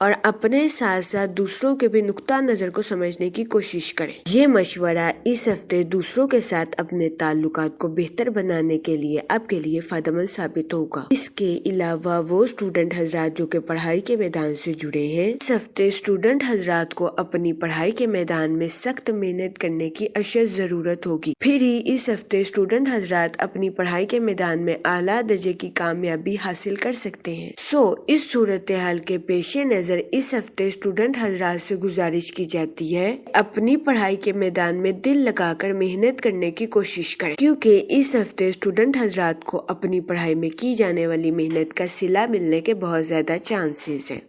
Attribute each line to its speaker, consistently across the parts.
Speaker 1: اور اپنے ساتھ ساتھ دوسروں کے بھی نقطہ نظر کو سمجھنے کی کوشش کریں۔ یہ مشورہ اس ہفتے دوسروں کے ساتھ اپنے تعلقات کو بہتر بنانے کے لیے آپ کے لیے فائدہ مند ثابت ہوگا۔ اس کے علاوہ وہ اسٹوڈنٹ حضرات جو کہ پڑھائی کے میدان سے جڑے ہیں، اس ہفتے اسٹوڈنٹ حضرات کو اپنی پڑھائی کے میدان میں سخت محنت کرنے کی اشد ضرورت ہوگی۔ پھر ہی اس ہفتے اسٹوڈنٹ حضرات اپنی پڑھائی کے میدان میں اعلیٰ درجے کی کامیابی حاصل کر سکتے ہیں۔ اس صورتحال کے پیش نظر اس ہفتے اسٹوڈنٹ حضرات سے گزارش کی جاتی ہے اپنی پڑھائی کے میدان میں دل لگا کر محنت کرنے کی کوشش کریں، کیونکہ اس ہفتے اسٹوڈنٹ حضرات کو اپنی پڑھائی میں کی جانے والی محنت کا صلہ ملنے کے بہت زیادہ چانسز ہیں۔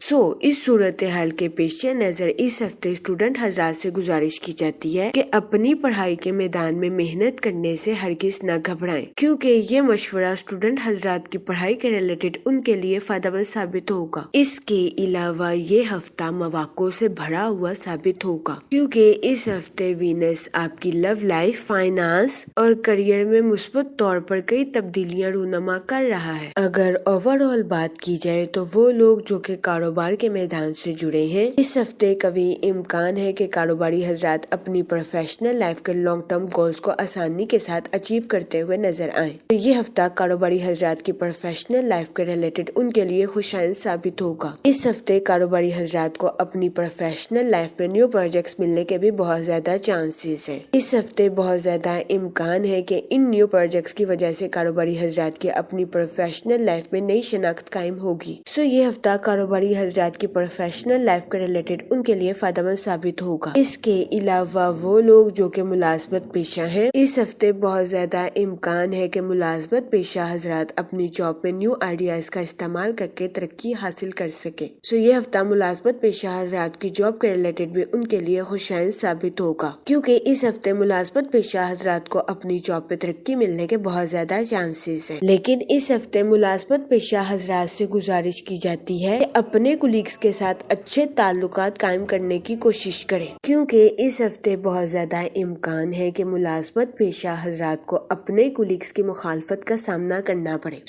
Speaker 1: اس صورتحال کے پیش نظر اس ہفتے اسٹوڈنٹ حضرات سے گزارش کی جاتی ہے کہ اپنی پڑھائی کے میدان میں محنت کرنے سے ہرگز نہ گھبرائیں، کیونکہ یہ مشورہ اسٹوڈنٹ حضرات کی پڑھائی کے ریلیٹڈ ان کے لیے فائدہ مند ثابت ہوگا۔ اس کے علاوہ یہ ہفتہ مواقع سے بھرا ہوا ثابت ہوگا، کیونکہ اس ہفتے وینس آپ کی لو لائف، فائنانس اور کریئر میں مثبت طور پر کئی تبدیلیاں رونما کر رہا ہے۔ اگر اوور آل بات کی جائے تو وہ لوگ جو کہ کاروبار کے میدان سے جڑے ہیں، اس ہفتے قوی امکان ہے کہ کاروباری حضرات اپنی پروفیشنل لائف کے لانگ ٹرم گولز کو آسانی کے ساتھ اچیو کرتے ہوئے نظر آئیں۔ یہ ہفتہ کاروباری حضرات کی پروفیشنل لائف کے ریلیٹڈ ان کے لیے خوشائند ثابت ہوگا۔ اس ہفتے کاروباری حضرات کو اپنی پروفیشنل لائف میں نیو پروجیکٹس ملنے کے بھی بہت زیادہ چانسز ہیں۔ اس ہفتے بہت زیادہ امکان ہے کہ ان نیو پروجیکٹس کی وجہ سے کاروباری حضرات کی اپنی پروفیشنل لائف میں نئی شناخت قائم ہوگی۔ یہ ہفتہ کاروباری حضرات کی پروفیشنل لائف کے ریلیٹڈ ان کے لیے فائدہ مند ثابت ہوگا۔ اس کے علاوہ وہ لوگ جو کہ ملازمت پیشہ ہیں، اس ہفتے بہت زیادہ امکان ہے کہ ملازمت پیشہ حضرات اپنی جاب میں نیو آئیڈیاز کا استعمال کر کے ترقی حاصل کر سکے۔ یہ ہفتہ ملازمت پیشہ حضرات کی جاب کے ریلیٹڈ بھی ان کے لیے خوشائند ثابت ہوگا، کیونکہ اس ہفتے ملازمت پیشہ حضرات کو اپنی جاب پہ ترقی ملنے کے بہت زیادہ چانسز ہیں۔ لیکن اس ہفتے ملازمت پیشہ حضرات سے گزارش کی جاتی ہے کہ اپنے کولیگز کے ساتھ اچھے تعلقات قائم کرنے کی کوشش کریں، کیونکہ اس ہفتے بہت زیادہ امکان ہے کہ ملازمت پیشہ حضرات کو اپنے کولیگز کی مخالفت کا سامنا کرنا پڑے۔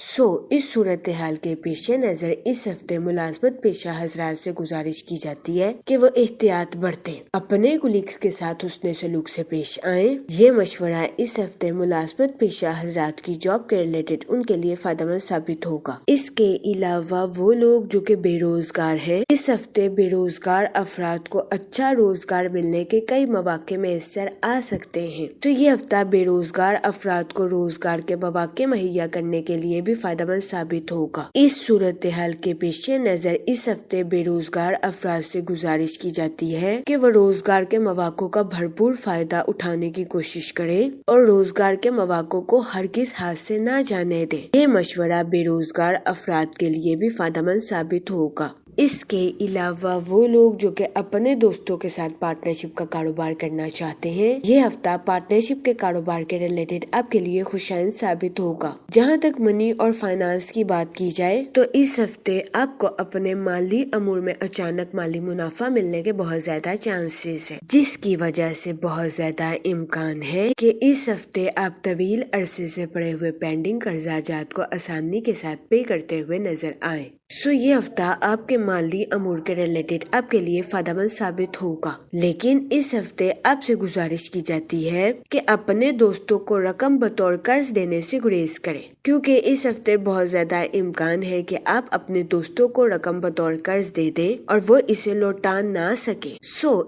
Speaker 1: اس صورتحال کے پیش نظر اس ہفتے ملازمت پیشہ حضرات سے گزارش کی جاتی ہے کہ وہ احتیاط برتیں، اپنے کولیگز کے ساتھ حسن سلوک سے پیش آئیں۔ یہ مشورہ اس ہفتے ملازمت پیشہ حضرات کی جاب کے ریلیٹڈ ان کے لیے فائدہ مند ثابت ہوگا۔ اس کے علاوہ وہ لوگ جو کہ بے روزگار ہیں، اس ہفتے بے روزگار افراد کو اچھا روزگار ملنے کے کئی مواقع میسر آ سکتے ہیں۔ یہ ہفتہ بے روزگار افراد کو روزگار کے مواقع مہیا کرنے کے لیے بھی فائدہ مند ثابت ہوگا۔ اس صورتحال کے پیش نظر اس ہفتے بے روزگار افراد سے گزارش کی جاتی ہے کہ وہ روزگار کے مواقع کا بھرپور فائدہ اٹھانے کی کوشش کریں اور روزگار کے مواقع کو ہرگز ہاتھ سے نہ جانے دیں۔ یہ مشورہ بے روزگار افراد کے لیے بھی فائدہ مند ثابت ہوگا۔ اس کے علاوہ وہ لوگ جو کہ اپنے دوستوں کے ساتھ پارٹنرشپ کا کاروبار کرنا چاہتے ہیں، یہ ہفتہ پارٹنرشپ کے کاروبار کے ریلیٹڈ آپ کے لیے خوشائند ثابت ہوگا۔ جہاں تک منی اور فائنانس کی بات کی جائے تو اس ہفتے آپ کو اپنے مالی امور میں اچانک مالی منافع ملنے کے بہت زیادہ چانسز ہیں، جس کی وجہ سے بہت زیادہ امکان ہے کہ اس ہفتے آپ طویل عرصے سے پڑے ہوئے پینڈنگ قرضہ جات کو آسانی کے ساتھ پے کرتے ہوئے نظر آئیں۔ یہ ہفتہ آپ کے مالی امور کے ریلیٹڈ آپ کے لیے فائدہ مند ثابت ہوگا، لیکن اس ہفتے آپ سے گزارش کی جاتی ہے کہ اپنے دوستوں کو رقم بطور قرض دینے سے گریز کریں، کیونکہ اس ہفتے بہت زیادہ امکان ہے کہ آپ اپنے دوستوں کو رقم بطور قرض دے دیں اور وہ اسے لوٹا نہ سکے۔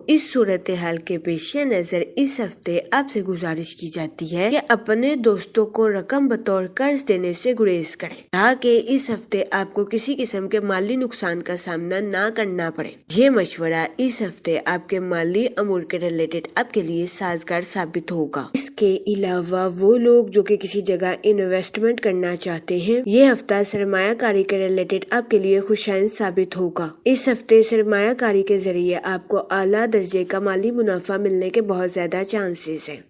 Speaker 1: اس صورتحال کے پیش نظر اس ہفتے آپ سے گزارش کی جاتی ہے کہ اپنے دوستوں کو رقم بطور قرض دینے سے گریز کریں، تاکہ اس ہفتے آپ کو کسی قسم کے مالی نقصان کا سامنا نہ کرنا پڑے۔ یہ مشورہ اس ہفتے آپ کے مالی امور کے ریلیٹڈ آپ کے لیے سازگار ثابت ہوگا۔ اس کے علاوہ وہ لوگ جو کہ کسی جگہ انویسٹمنٹ کرنا چاہتے ہیں، یہ ہفتہ سرمایہ کاری کے ریلیٹڈ آپ کے لیے خوشائند ثابت ہوگا۔ اس ہفتے سرمایہ کاری کے ذریعے آپ کو اعلیٰ درجے کا مالی منافع ملنے کے بہت زیادہ چانسز ہیں۔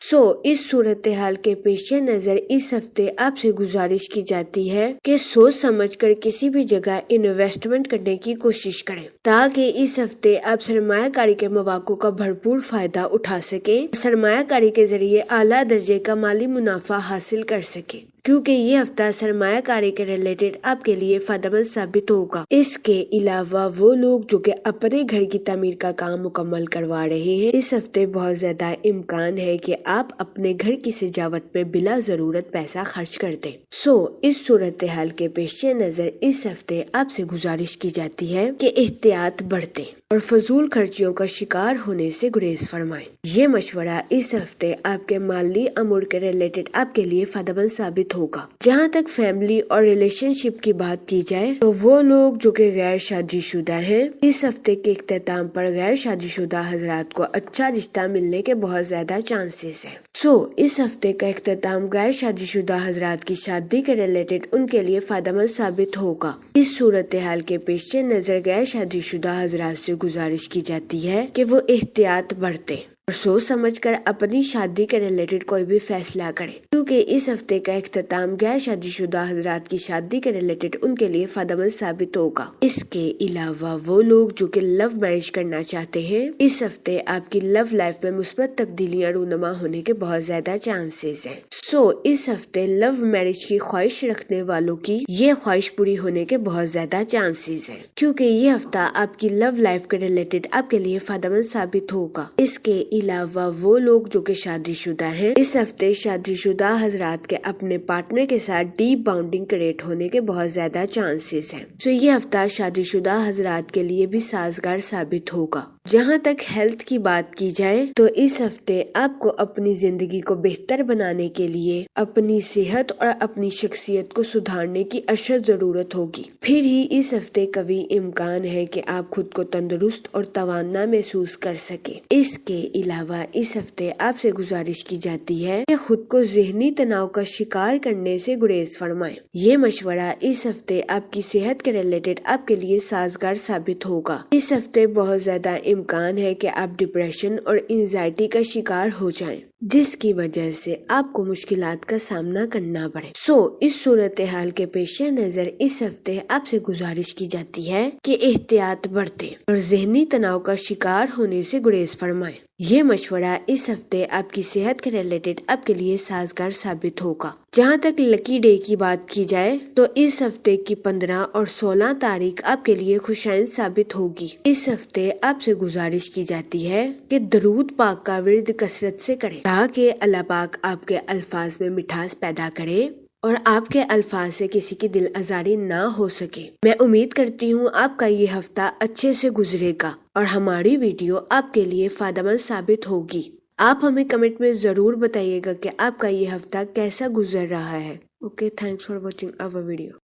Speaker 1: اس صورتحال کے پیش نظر اس ہفتے آپ سے گزارش کی جاتی ہے کہ سوچ سمجھ کر کسی بھی جگہ انویسٹمنٹ کرنے کی کوشش کریں، تاکہ اس ہفتے آپ سرمایہ کاری کے مواقع کا بھرپور فائدہ اٹھا سکیں، سرمایہ کاری کے ذریعے اعلیٰ درجے کا مالی منافع حاصل کر سکیں۔ کیونکہ یہ ہفتہ سرمایہ کاری کے ریلیٹڈ آپ کے لیے فائدہ مند ثابت ہوگا۔ اس کے علاوہ وہ لوگ جو کہ اپنے گھر کی تعمیر کا کام مکمل کروا رہے ہیں، اس ہفتے بہت زیادہ امکان ہے کہ آپ اپنے گھر کی سجاوٹ پہ بلا ضرورت پیسہ خرچ کر دیں۔ اس صورتحال کے پیش نظر اس ہفتے آپ سے گزارش کی جاتی ہے کہ احتیاط برتیں اور فضول خرچیوں کا شکار ہونے سے گریز فرمائیں۔ یہ مشورہ اس ہفتے آپ کے مالی امور کے ریلیٹڈ آپ کے لیے فائدہ مند ثابت ہوگا۔ جہاں تک فیملی اور ریلیشن شپ کی بات کی جائے تو وہ لوگ جو کہ غیر شادی شدہ ہیں، اس ہفتے کے اختتام پر غیر شادی شدہ حضرات کو اچھا رشتہ ملنے کے بہت زیادہ چانسز ہیں۔ اس ہفتے کا اختتام غیر شادی شدہ حضرات کی شادی کے ریلیٹڈ ان کے لیے فائدہ مند ثابت ہوگا۔ اس صورتحال کے پیش نظر غیر شادی شدہ حضرات سے گزارش کی جاتی ہے کہ وہ احتیاط برتیں اور سوچ سمجھ کر اپنی شادی کے ریلیٹڈ کوئی بھی فیصلہ کریں، کیونکہ اس ہفتے کا اختتام غیر شادی شدہ حضرات کی شادی کے ریلیٹڈ ان کے لیے فائدہ مند ثابت ہوگا۔ اس کے علاوہ وہ لوگ جو کہ لو میرج کرنا چاہتے ہیں، اس ہفتے آپ کی لو لائف میں مثبت تبدیلیاں رونما ہونے کے بہت زیادہ چانسز ہیں۔ اس ہفتے لو میرج کی خواہش رکھنے والوں کی یہ خواہش پوری ہونے کے بہت زیادہ چانسز ہیں، کیونکہ یہ ہفتہ آپ کی لو لائف کے ریلیٹڈ آپ کے لیے فائدہ مند ثابت ہوگا۔ اس کے علاوہ وہ لوگ جو کہ شادی شدہ ہیں، اس ہفتے شادی شدہ حضرات کے اپنے پارٹنر کے ساتھ ڈیپ باؤنڈنگ کریٹ ہونے کے بہت زیادہ چانسز ہیں۔ یہ ہفتہ شادی شدہ حضرات کے لیے بھی سازگار ثابت ہوگا۔ جہاں تک ہیلتھ کی بات کی جائے تو اس ہفتے آپ کو اپنی زندگی کو بہتر بنانے کے لیے اپنی صحت اور اپنی شخصیت کو سدھارنے کی اشد ضرورت ہوگی۔ پھر ہی اس ہفتے قوی امکان ہے کہ آپ خود کو تندرست اور توانا محسوس کر سکیں۔ اس کے علاوہ اس ہفتے آپ سے گزارش کی جاتی ہے کہ خود کو ذہنی تناؤ کا شکار کرنے سے گریز فرمائیں۔ یہ مشورہ اس ہفتے آپ کی صحت کے ریلیٹڈ آپ کے لیے سازگار ثابت ہوگا۔ اس ہفتے بہت زیادہ امکان ہے کہ آپ ڈپریشن اور انزائٹی کا شکار ہو جائیں، جس کی وجہ سے آپ کو مشکلات کا سامنا کرنا پڑے۔ اس صورتحال کے پیش نظر اس ہفتے آپ سے گزارش کی جاتی ہے کہ احتیاط برتیں اور ذہنی تناؤ کا شکار ہونے سے گریز فرمائیں۔ یہ مشورہ اس ہفتے آپ کی صحت کے ریلیٹڈ آپ کے لیے سازگار ثابت ہوگا۔ جہاں تک لکی ڈے کی بات کی جائے تو اس ہفتے کی 15 اور 16 تاریخ آپ کے لیے خوشائن ثابت ہوگی۔ اس ہفتے آپ سے گزارش کی جاتی ہے کہ درود پاک کا ورد کثرت سے کریں تاکہ اللہ پاک آپ کے الفاظ میں مٹھاس پیدا کرے اور آپ کے الفاظ سے کسی کی دل آزاری نہ ہو سکے۔ میں امید کرتی ہوں آپ کا یہ ہفتہ اچھے سے گزرے گا اور ہماری ویڈیو آپ کے لیے فائدہ مند ثابت ہوگی۔ آپ ہمیں کمنٹ میں ضرور بتائیے گا کہ آپ کا یہ ہفتہ کیسا گزر رہا ہے۔ Okay, thanks for watching our video.